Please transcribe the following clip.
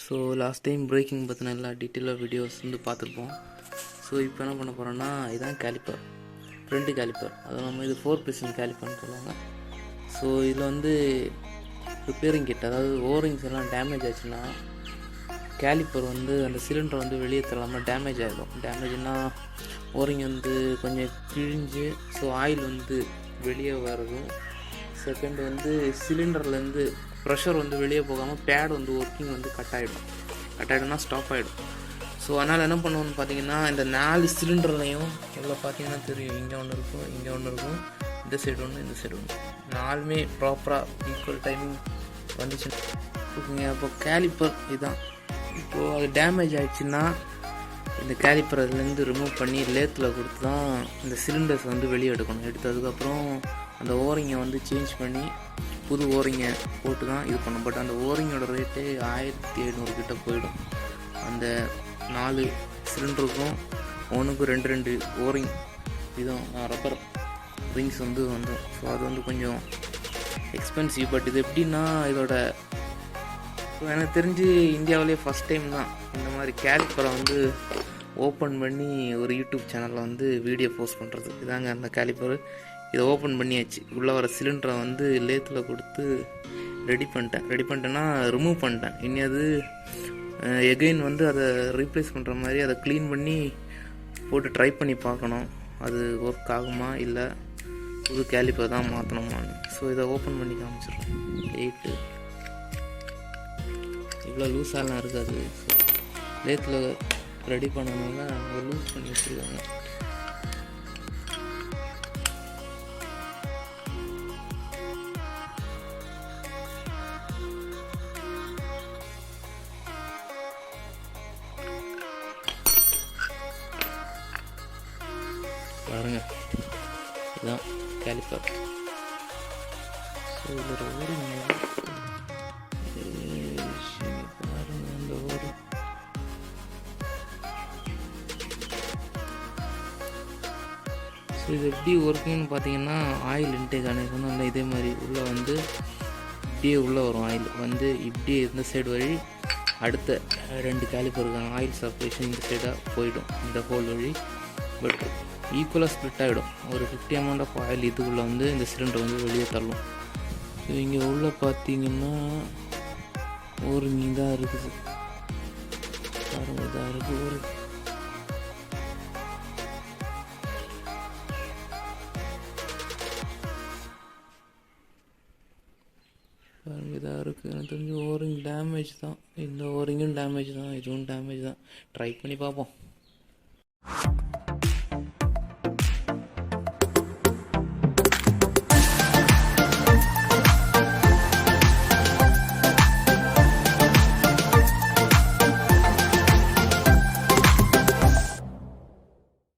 So last time braking பற்றின எல்லா டீட்டெயிலாக வீடியோஸ் வந்து பார்த்துருப்போம். ஸோ இப்போ என்ன பண்ண போகிறோன்னா, இதுதான் கேலிப்பர், ஃப்ரண்ட் கேலிப்பர். அது நம்ம இது 4 பிஸ்டன் கேலிப்பர்னு சொல்லுவாங்க. ஸோ இதில் வந்து ரிப்பேரிங் கிட், அதாவது ஓரிங்ஸ் எல்லாம் டேமேஜ் ஆச்சுன்னா கேலிப்பர் வந்து அந்த சிலிண்டர் வந்து வெளியே தள்ளாமல் டேமேஜ் ஆகிடும். டேமேஜ்னால் ஓரிங் வந்து கொஞ்சம் கிழிஞ்சு ஸோ ஆயில் வந்து வெளியே வர்றதும், செகண்ட் வந்து சிலிண்டர்லேருந்து ப்ரெஷர் வந்து வெளியே போகாமல் பேட் வந்து ஒர்க்கிங் வந்து கட் ஆகிடும்னா ஸ்டாப் ஆகிடும். ஸோ அதனால் என்ன பண்ணுவோன்னு பார்த்தீங்கன்னா, இந்த 4 சிலிண்டர்லையும் இவ்வளோ பார்த்தீங்கன்னா தெரியும், இங்கே ஒன்று இருக்கும், இங்கே ஒன்று இருக்கும், இந்த சைடு ஒன்று, இந்த சைடு ஒன்று, 4மே ப்ராப்பராக ஈக்குவல் டைமிங் வந்துச்சு ஓகேங்க. அப்போ கேலிப்பர் இதுதான். இப்போது அது டேமேஜ் ஆகிடுச்சுன்னா இந்த கேலிப்பர் அதுலேருந்து ரிமூவ் பண்ணி லேத்தில் கொடுத்து தான் இந்த சிலிண்டர்ஸ் வந்து வெளியே எடுக்கணும். எடுத்ததுக்கப்புறம் அந்த ஓரிங்கை வந்து சேஞ்ச் பண்ணி புது ஓரிங்கை போட்டு தான் இது பண்ணும். பட் அந்த ஓரிங்கோட ரேட்டு 1700 கிட்ட போயிடும். அந்த 4 சிலிண்டருக்கும் ஒன்றுக்கும் 2 ஓரிங் இதுவும் ரப்பர் ரிங்ஸ் வந்து வந்துடும். ஸோ அது வந்து கொஞ்சம் எக்ஸ்பென்சிவ். பட் இது எப்படின்னா, இதோட எனக்கு தெரிஞ்சு இந்தியாவிலே ஃபஸ்ட் டைம் தான் இந்த மாதிரி கேலிப்பரை வந்து ஓப்பன் பண்ணி ஒரு யூடியூப் சேனலில் வந்து வீடியோ போஸ்ட் பண்ணுறது. இதாங்க அந்த கேலிப்பர். இதை ஓப்பன் பண்ணியாச்சு. உள்ளே வர சிலிண்டரை வந்து லேத்தில் கொடுத்து ரெடி பண்ணிட்டேன்னா ரிமூவ் பண்ணிட்டேன். இனி அது எகெயின் வந்து அதை ரீப்ளேஸ் பண்ணுற மாதிரி அதை க்ளீன் பண்ணி போட்டு ட்ரை பண்ணி பார்க்கணும், அது ஒர்க் ஆகுமா இல்லை புது கேலிப்பர் தான் மாற்றணுமான்னு. ஸோ இதை ஓப்பன் பண்ணி காமிச்சிடுறோம். 8 இவ்வளோ லூஸாலாம் இருக்காது. ஸோ லேத்தில் ரெடி பண்ணனால அவங்க லூஸ் பண்ணி வச்சுருக்காங்க. பாருங்க, இதுதான் கேலிப்பர். ஸோ இதில் ஒரு பாருங்க, அந்த ஒரு ஸோ இது எப்படி ஒர்க்குன்னு பார்த்தீங்கன்னா, ஆயில் இன்டேக் ஆனதுன்னு இல்லை, இதே மாதிரி உள்ளே வந்து இப்படியே உள்ளே வரும் ஆயில் வந்து இப்படியே இந்த சைடு வழி அடுத்த 2 கேலிப்பருக்கான ஆயில் சப்ரேஷன் இந்த சைடாக போயிடும், இந்த ஹோல் வழி. பட் ஈக்குவலாக ஸ்ப்ளிட் ஆகிடும். ஒரு 50 amount ஆஃப் ஆயில் இதுக்குள்ளே வந்து இந்த சிலிண்டர் வந்து வெளியே தள்ளும். ஸோ இங்கே உள்ளே பார்த்தீங்கன்னா ஒரு தான் இருக்குது பாருங்க, இதாக இருக்குது ஒரு பாருங்க, இதாக இருக்குது. எனக்கு தெரிஞ்சு ஓரிங் டேமேஜ் தான், இந்த ஓரிங்கும் டேமேஜ் தான், இதுவும் டேமேஜ் தான். ட்ரை பண்ணி பார்ப்போம்.